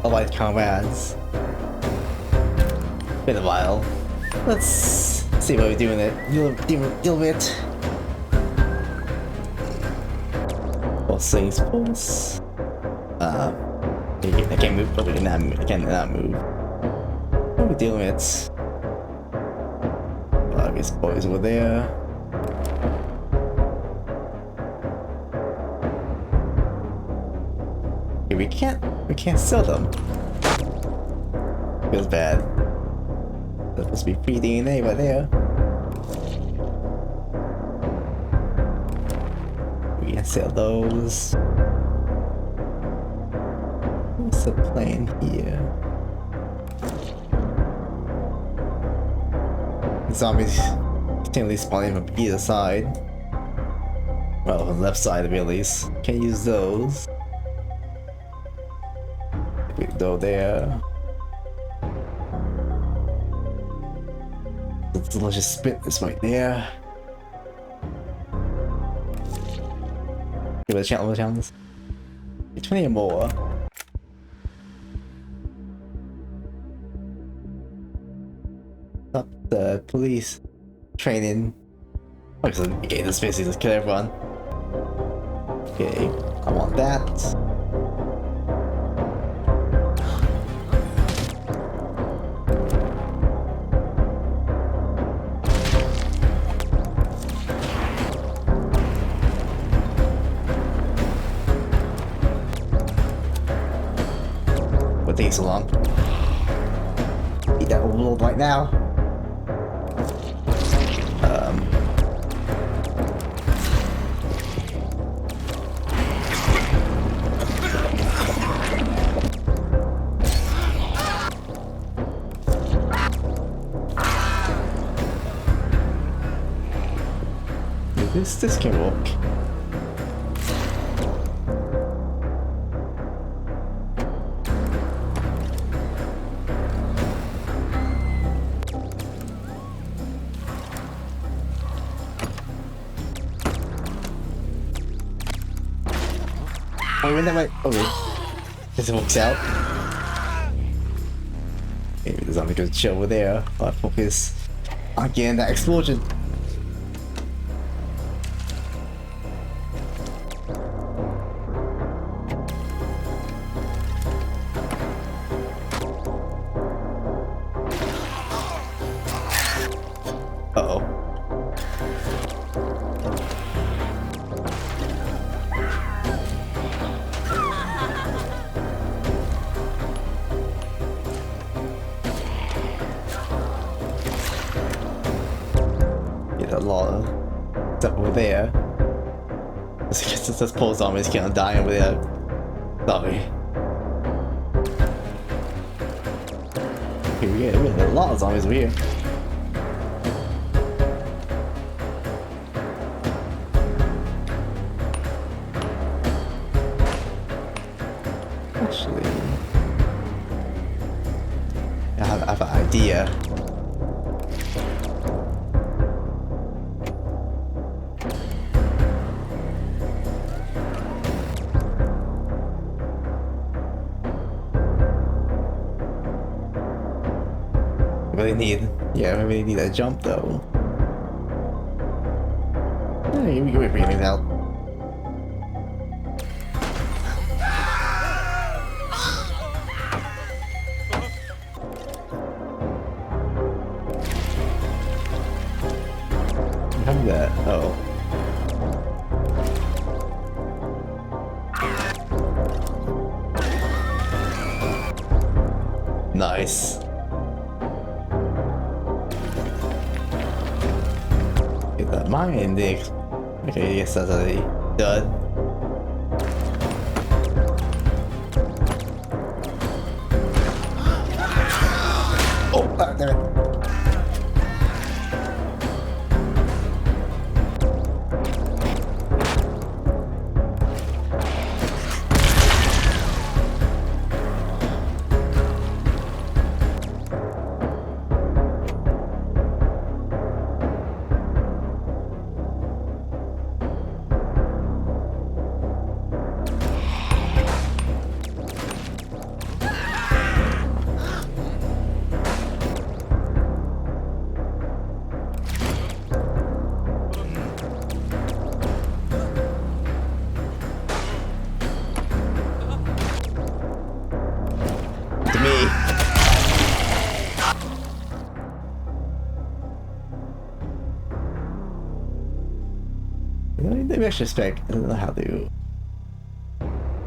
allied comrades. Been a while. Let's see what we're doing it. Deal with it. Pulsing pulse. I can't move. Probably not. I cannot move. What are we dealing with? These boys were there. Okay, we can't sell them. Feels bad. That's supposed to be free DNA right there. We can sell those. What's the plan here? Zombies continually spawning from either side. Well, from the left side at least. Can't use those. We go there. Let's just spit this right there. Give it a challenge. 20 or more. Up the police training. Okay, this basically just kill everyone. Okay, I want that. What takes so long? Eat that overload right now. This can work. Oh, that might. Okay. This works out. Maybe the zombie goes chill over there. I'll focus on getting that explosion. A lot of stuff over there. This poor zombie's kind of dying over there. Sorry. Here we get a lot of zombies over here. Actually, I have an idea. I really need that jump though. Yeah, we can bring it out. How did that? Oh. Nice. Mine, okay, I guess that's a dud. Oh, damn it. texture spec. I don't know how to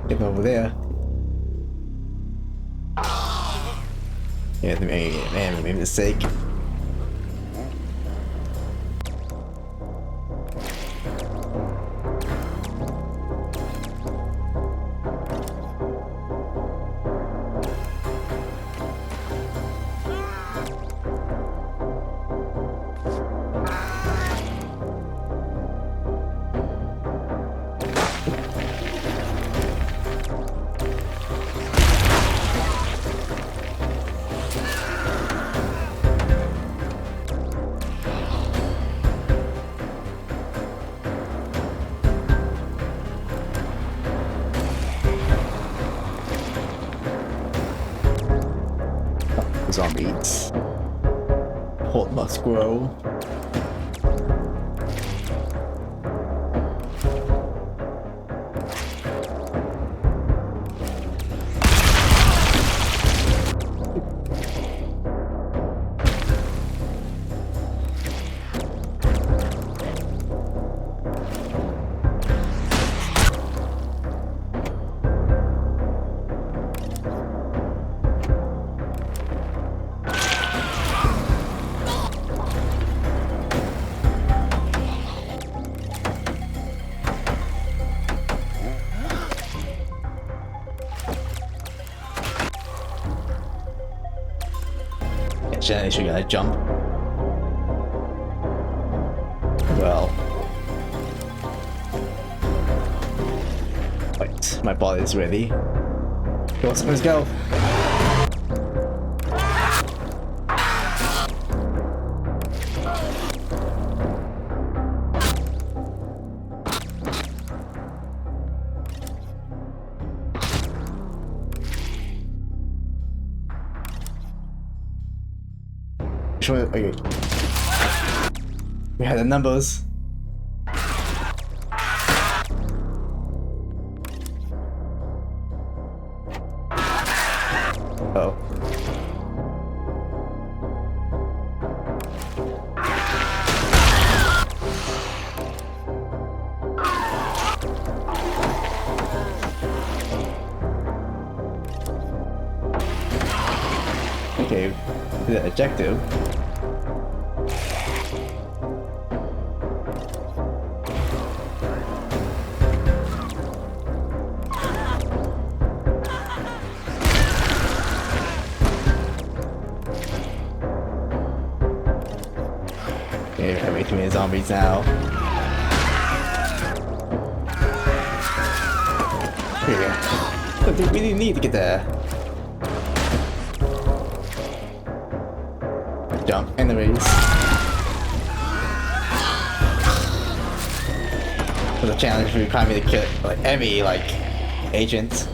get over there. Yeah, man, made a mistake. Zombies. Hot must grow. Actually, she gotta jump. Well. Wait, my body's ready. Let's go. Okay. We had the numbers. Oh. Okay, the objective. Okay, we have way too many zombies now. Here we go. But we really need to get there. Jump, enemies. For the challenge, require me to kill like every agent.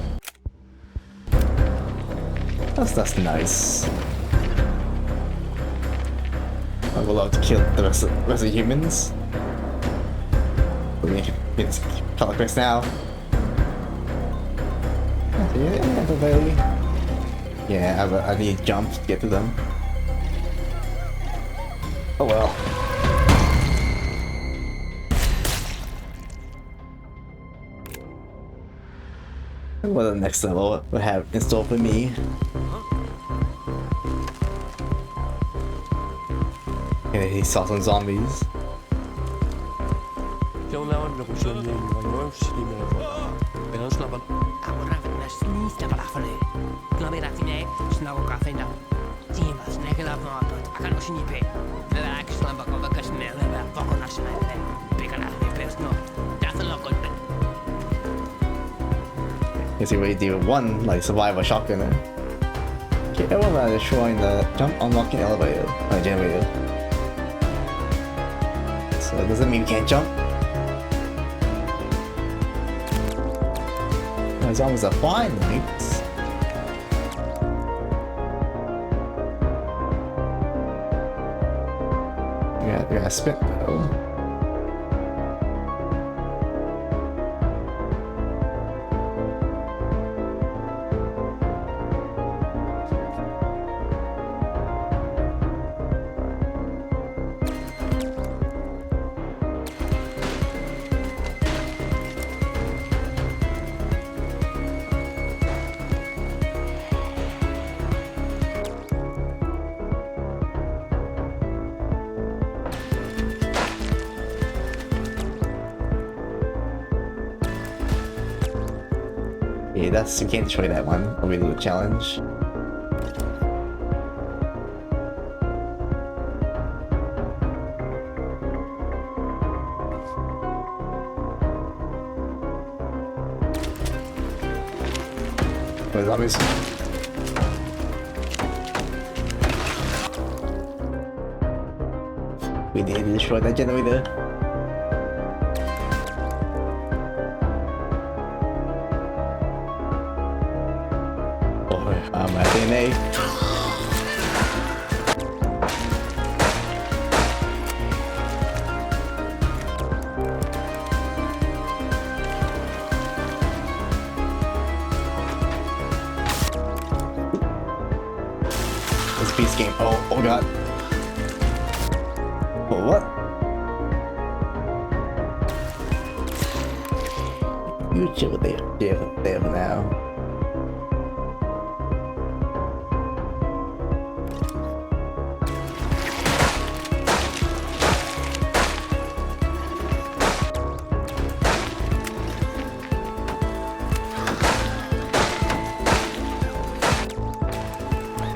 That's nice. I would love to kill the rest of the humans. We can get color quiz now. Yeah, I need to jump to get to them. Oh well. What the next level will have in store for me? And he saw some zombies. Is he ready to do one survival shotgun? Okay, everyone destroying the jump, unlocking elevator, generator. So does that mean we can't jump? The zombies are fine, right? Yeah, they gotta spit though. we can't destroy that one. Or we do a challenge. What zombies? We need to destroy that generator. Oh, my DNA. This peace game. Oh god. Oh, what? You chill there for now.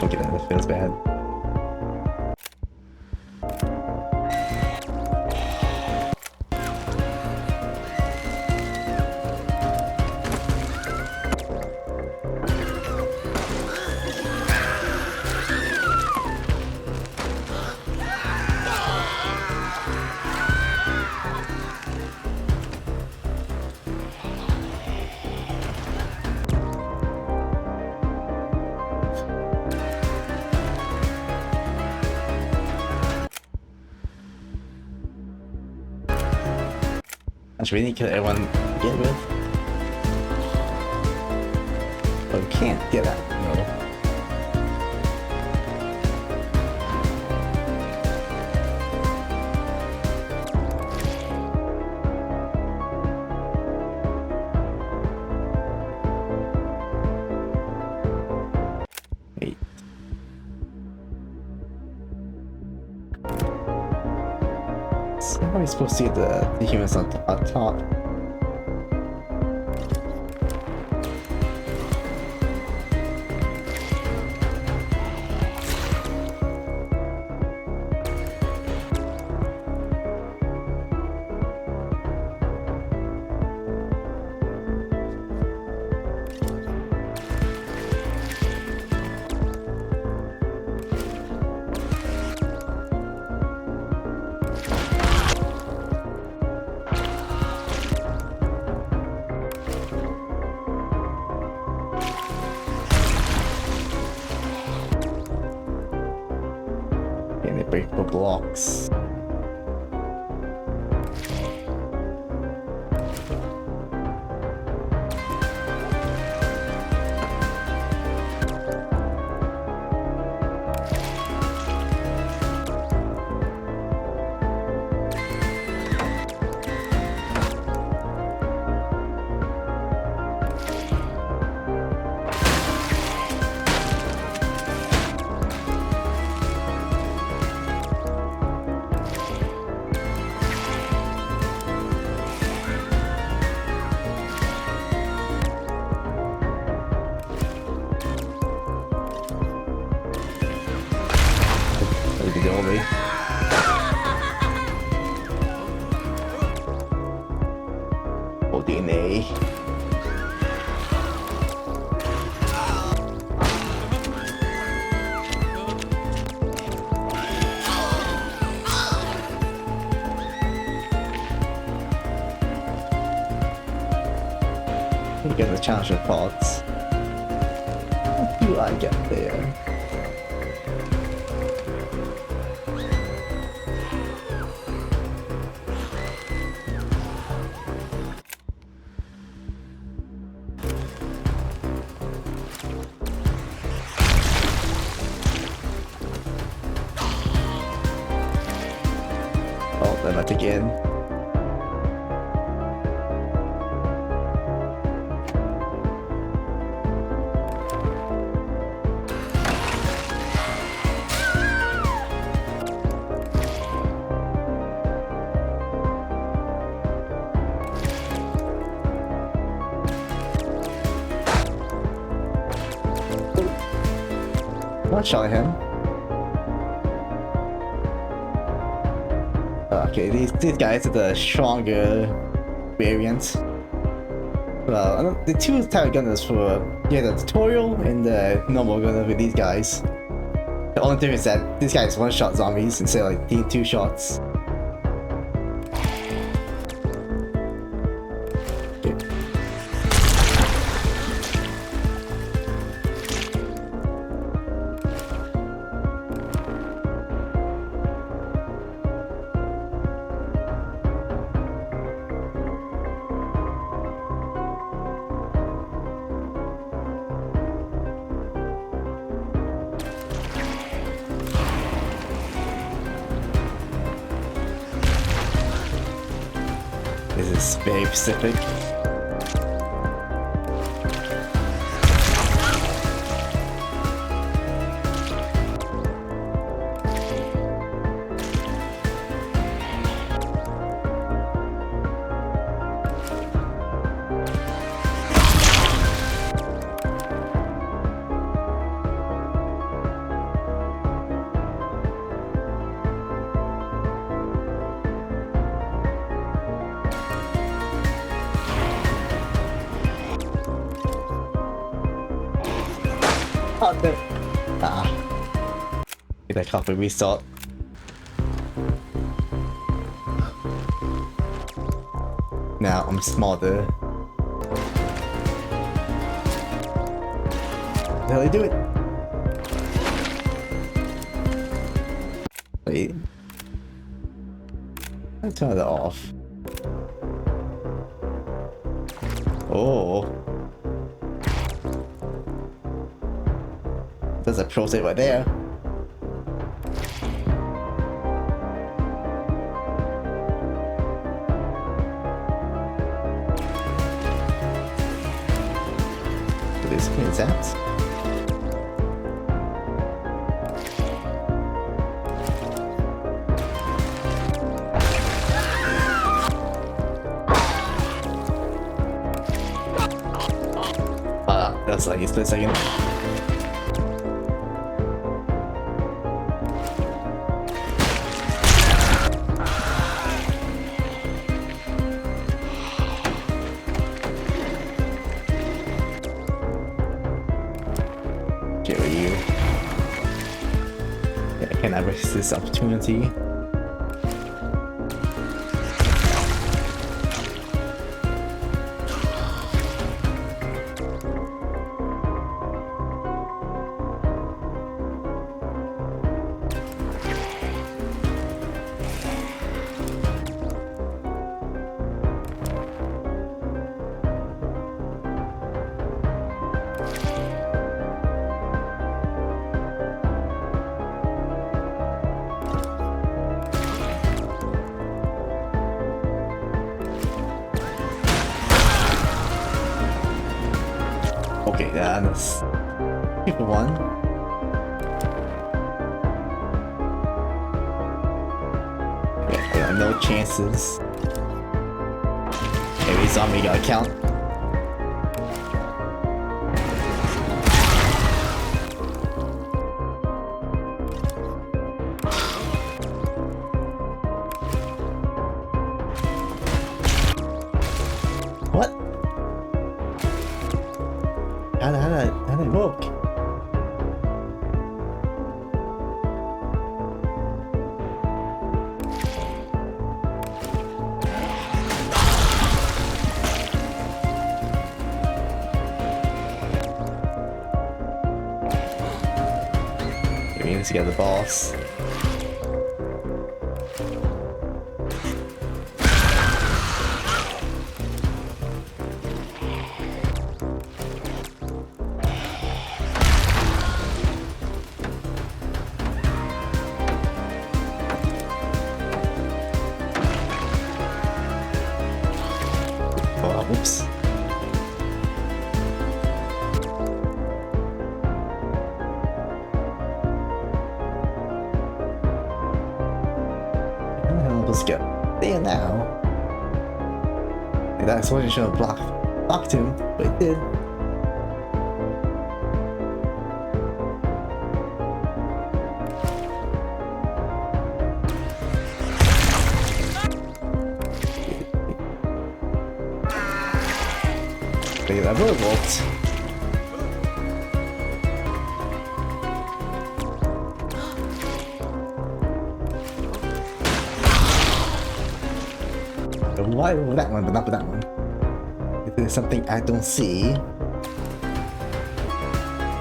Okay, that feels bad. Actually, we need to kill everyone to get with. But we can't get that, no. Wait. So how are we supposed to see the humans on top? And they break the blocks. Me. Oh, DNA. You get the challenge of pods. How do I get there? Oh, then that again. one-shot him. Okay, these guys are the stronger variants. Well, the two type of gunners for the tutorial and the normal gunner with these guys. The only difference is that this guy is one-shot zombies instead of like two shots. This is very specific. Get that copy restart. Now I'm smarter. How the hell do you do it? Wait. I'll turn that off. Oh. There's a pro tip right there. This means that. That's like a split second. Can I waste this opportunity? Okay, that's people one. Yeah, I got no chances. Every zombie gotta count. What? How did it work? We need to get the boss. Whoops. Let's get there now. That explosion should have blocked him, but it did. that would have worked. Why with that one, but not with that one? If there's something I don't see.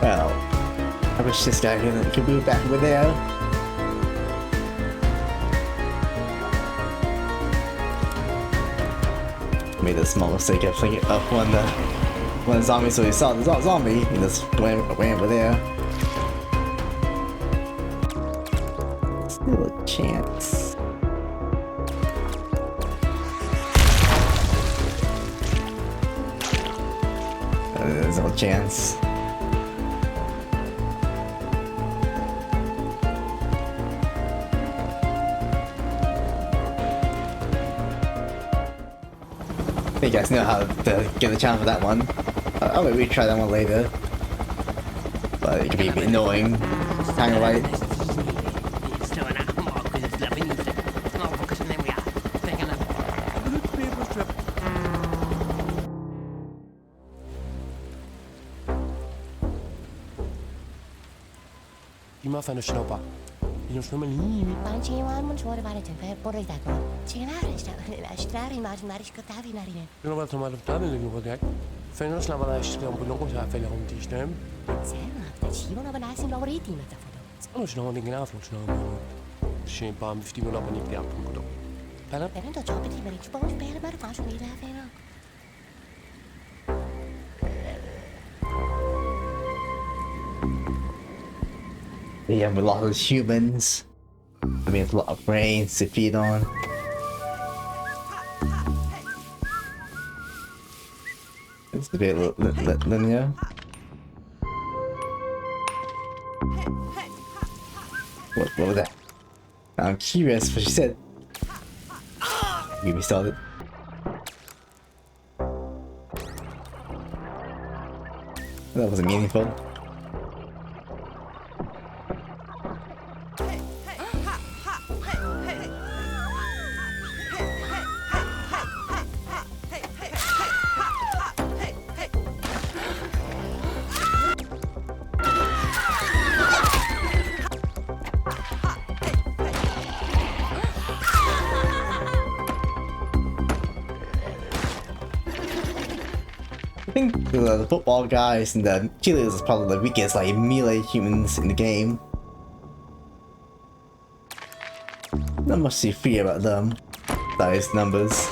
Well, I wish this guy could move back over there. Made a small mistake of thinking of when the zombie, so he saw the zombie and just went over there. Still a chance. There's no chance. You guys know how to get the chance for that one. I'll maybe try that one later. But it could be a bit annoying. Hang right. Immer für eine Schnupper. Ich noch schwimmen nie. You know what I'm about to do with that? Fenner snabba da ist dann noch so viel um die Stimme. Oh, ich noch nicht genau von schnell. Schön paar 50 Minuten aber nicht gehabt. Pella? We have a lot of humans. We have a lot of brains to feed on. It's a bit linear. What was that? I'm curious what she said. You restarted. That wasn't meaningful. I think the football guys and the cheerleaders is probably the weakest like melee humans in the game. Not much to fear about them. Those numbers.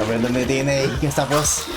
We're in the DNA, you can stop us.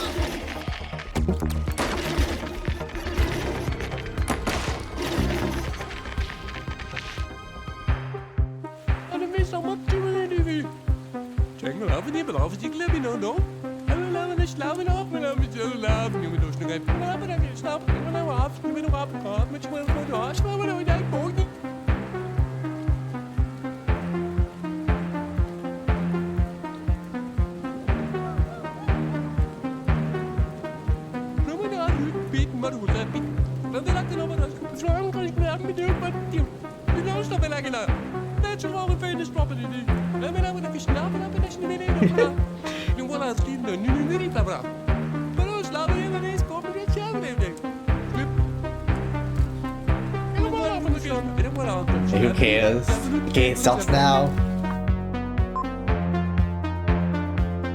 Who cares? The game starts now.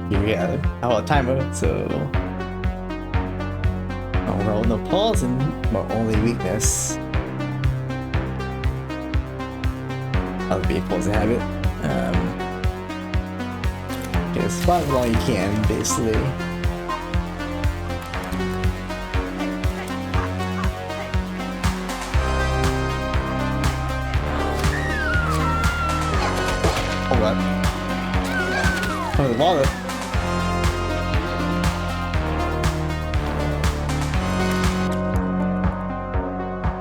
We got our timer, so no pausing, but only weakness. That'll be a pausing habit. Just fight as long as you can, basically. Oh, the water.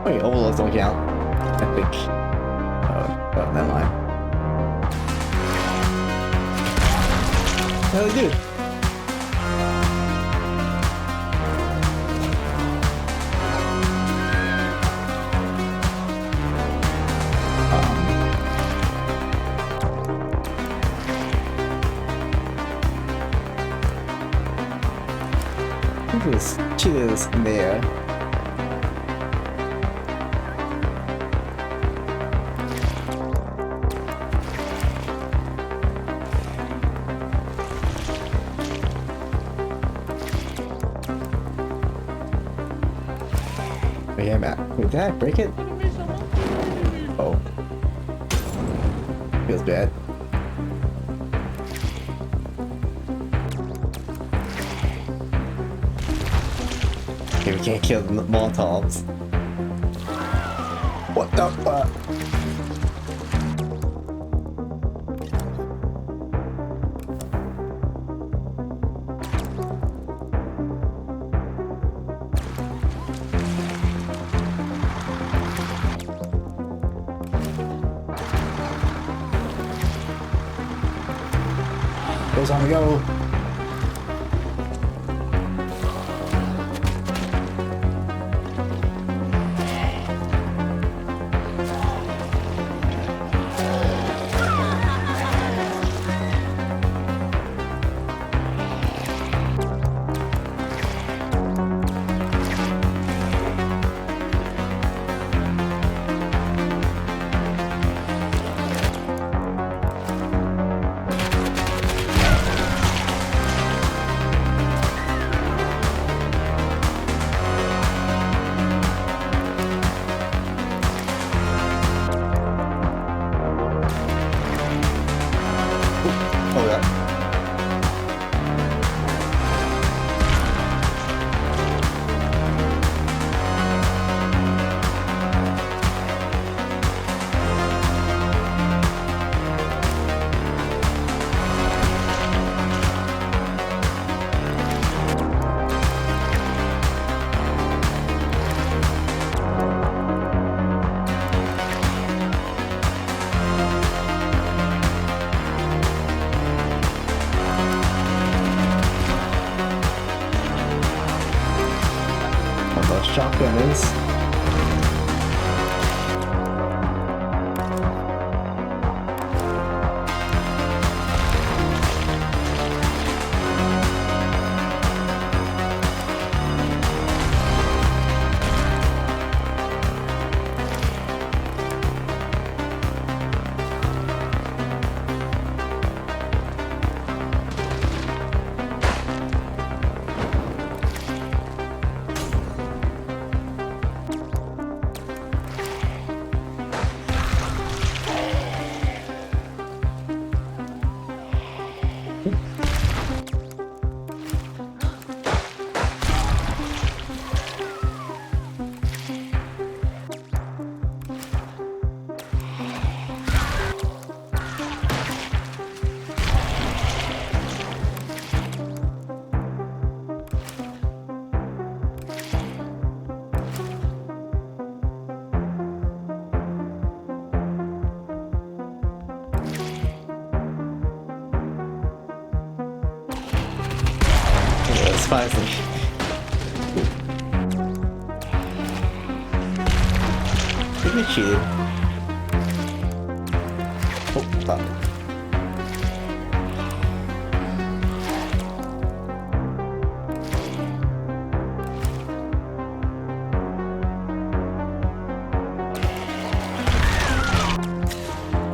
Wait, overloads don't count. I think. Oh, never mind. What do they do? This cheetah's in there. Where am I? Wait, did I break it? Oh. Feels bad. Okay, we can't kill the Molotovs. What the fuck? Goes on the go. Oh yeah. Shotgun is. Spicy. Didn't we cheated? Oh, fuck.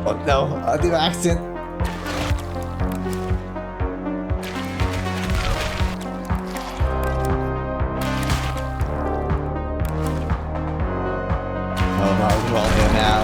Oh no, I did an accident. We're all here now.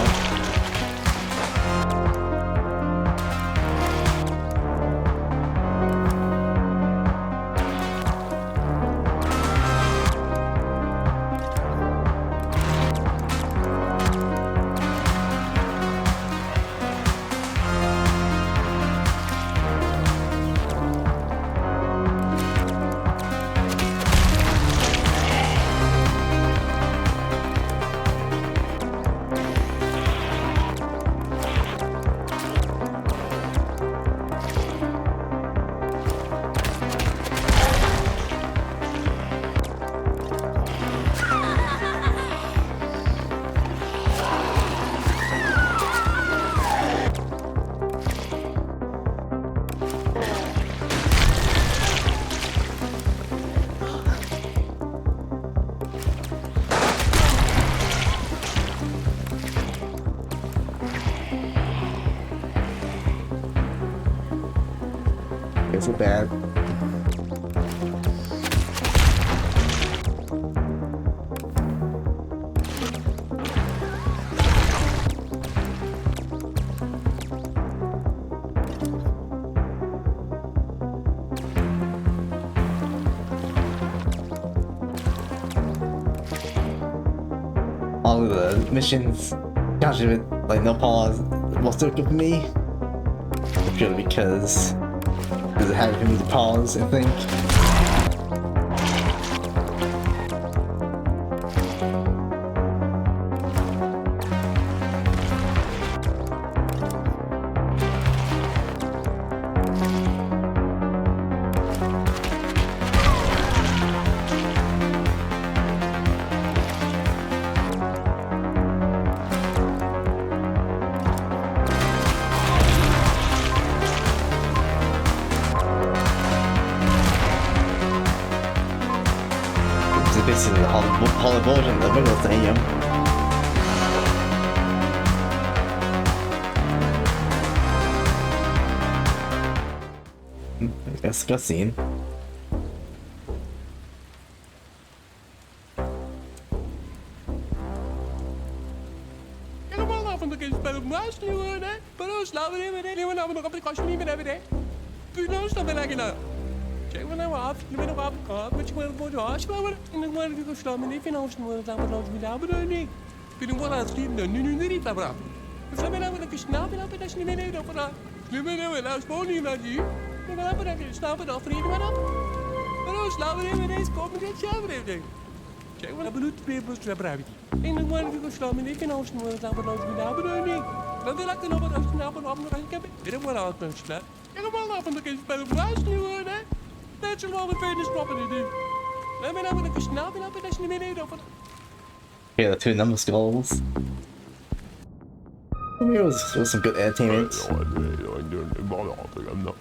It's so bad. All of the missions, gosh, like no pause, was still good for me. Purely because it had for me to pause and think. This is the whole version of the middle stadium. That's a cutscene. Ik heb al af en toe spelen op muis nu hoor, hè? Maar dan slaan we even in, we nog op de kast niet meer hebben, hè? Puno staan we lekker nou. Check we nou af, nu ben ik op gehad, wat je wil voor de hartslag. En dan word ik geslaan met die financiën, dan wordt het niet aan niet. Vind ik wel aan het schieten, nu niet laten braven. Dus dan ben ik een snel en dan is niet meer op raad. Nu ben ik wel spoon niet naar die. Dan gaan we dan snappen dat vrienden maar op. Maar dan slaan we even deze kop en dit jaar even. Check we nou bloedpepers te braven. En dan word ik geslaan met die financiën, dan wordt het niet aan niet. Dan wil ik er nog wat als snel op nog eens hebben. Dit is wel aan het slaan. Ik heb al af en toe spelen op huis nu hoor, hè? Net zo lang weer de stoppen die doen. Dan ben ik een snel en dan is niet meer over. Yeah, the 2 number skulls. I mean, it was some good entertainment. Waffen sliepen nog.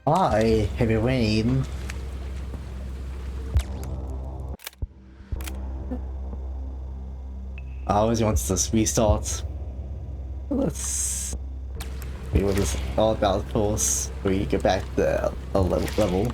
Hi, heavy rain. I always want to just restart. Let's see what this is all about, of course, where you get back to a level.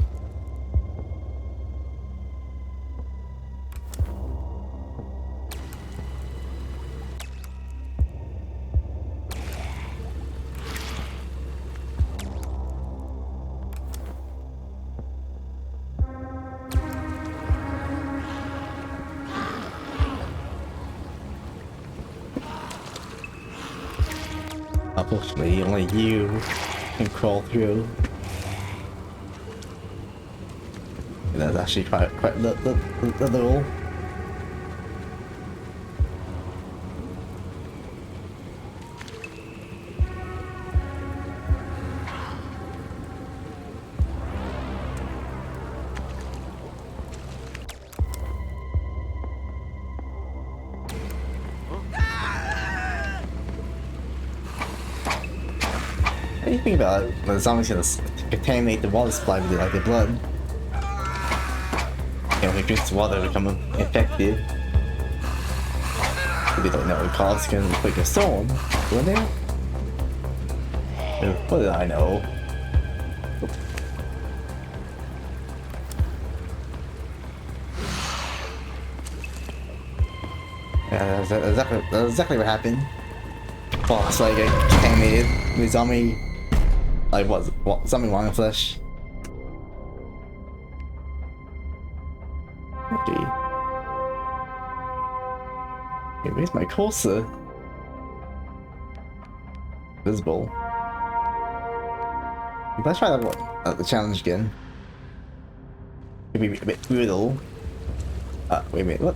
Unfortunately, only you can crawl through. And that's actually quite little. What do you think about it? The zombies gonna contaminate the water supply with like their blood. You know, if you drink the water, they become infected. They don't know what cause can like a storm, wouldn't they? What did I know? Yeah, that's exactly what happened. Fox like contaminated with zombie, like what zombie lion flesh. Okay. Hey, where's my cursor? Visible. Let's try that one. The challenge again. It'd be a bit brutal. Wait a minute, what?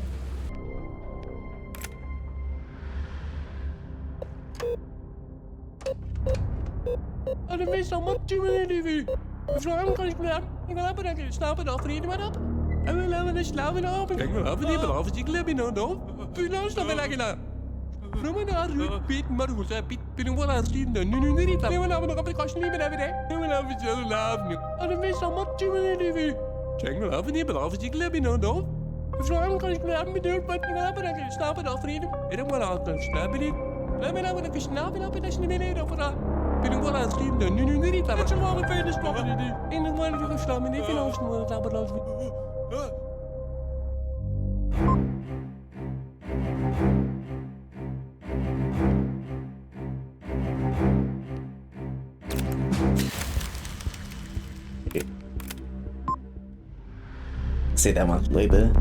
Og det mest om 20 minutter. Florian kan ikke blive. Jeg kan op, og der kan snappe det op, fordi det var op. Jeg vil lave det slappe det op. Jeg kan op, fordi det var op, fordi jeg glemmer noget op. Bylås, der vil ikke lade. Nu må jeg have bit, må du så bit. Vil du må have slidt noget. Nu er det der. Nu må jeg have noget kosten lige med der ved dag. Nu må jeg have så lave nu. Og det mest om 20 minutter. Jeg kan op, fordi jeg vil op, fordi jeg glemmer noget op. Florian kan ikke blive med det, men jeg kan op, og der kan snappe det op, fordi det. Er det må jeg have snappe det. Hvad med der, hvor der kan snappe det op, og der er sådan en minut for dig. Vil du have slidt noget. Nu er det der. Jeg tror, at vi får det. En af måneder, vi kan slå, men det finder også noget, der er på lov. Say that one later.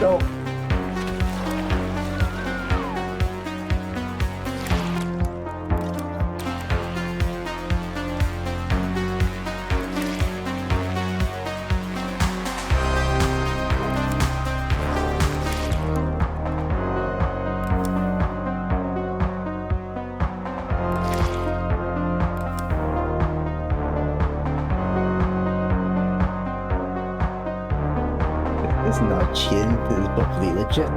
No. It's not cheating, it's probably legit.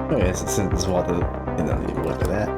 Oh yes, since water, you know, you look at that.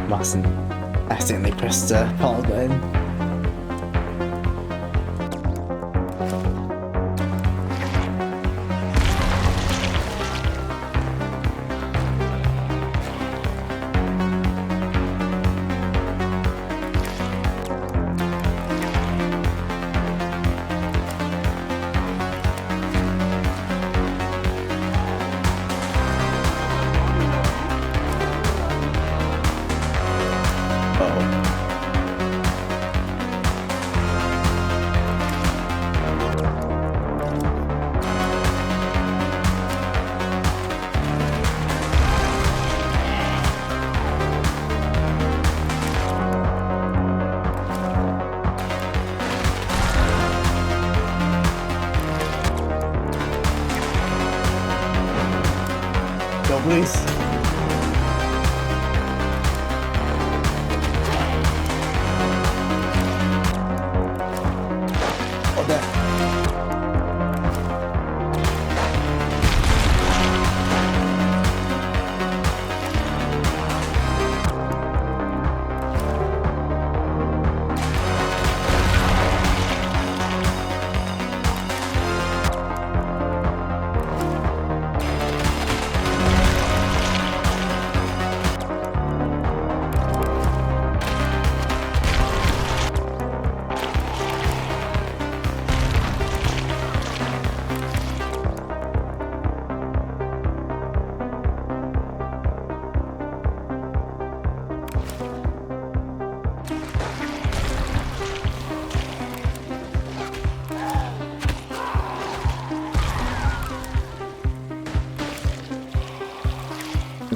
Mustn't accidentally press the pause button. Go, please. Oh, that.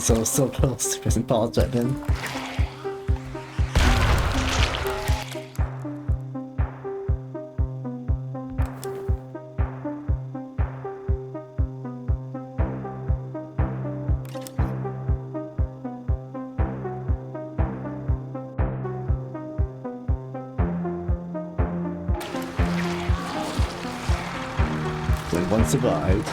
So close to pressing pause right then. One survived.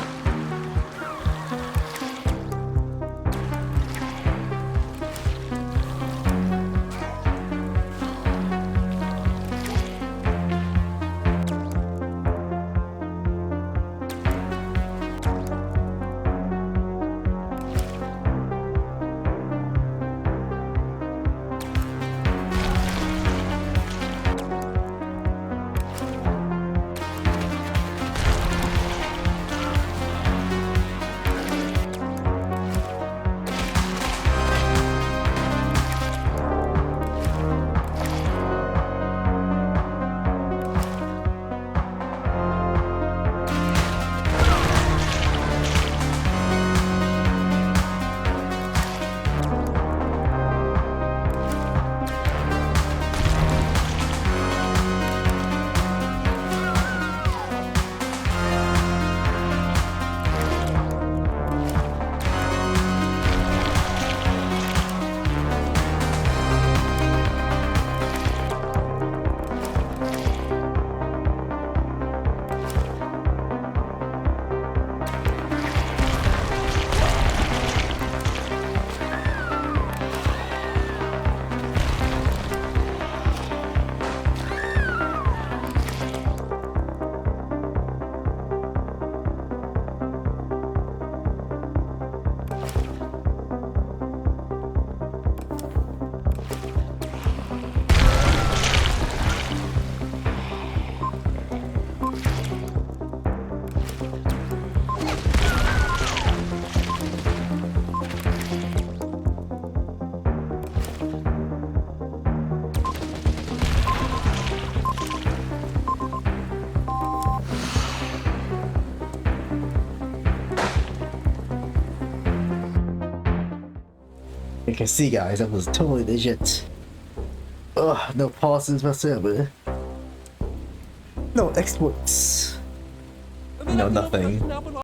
You can see, guys, that was totally legit. Ugh, no pauses whatsoever. No exploits. No nothing.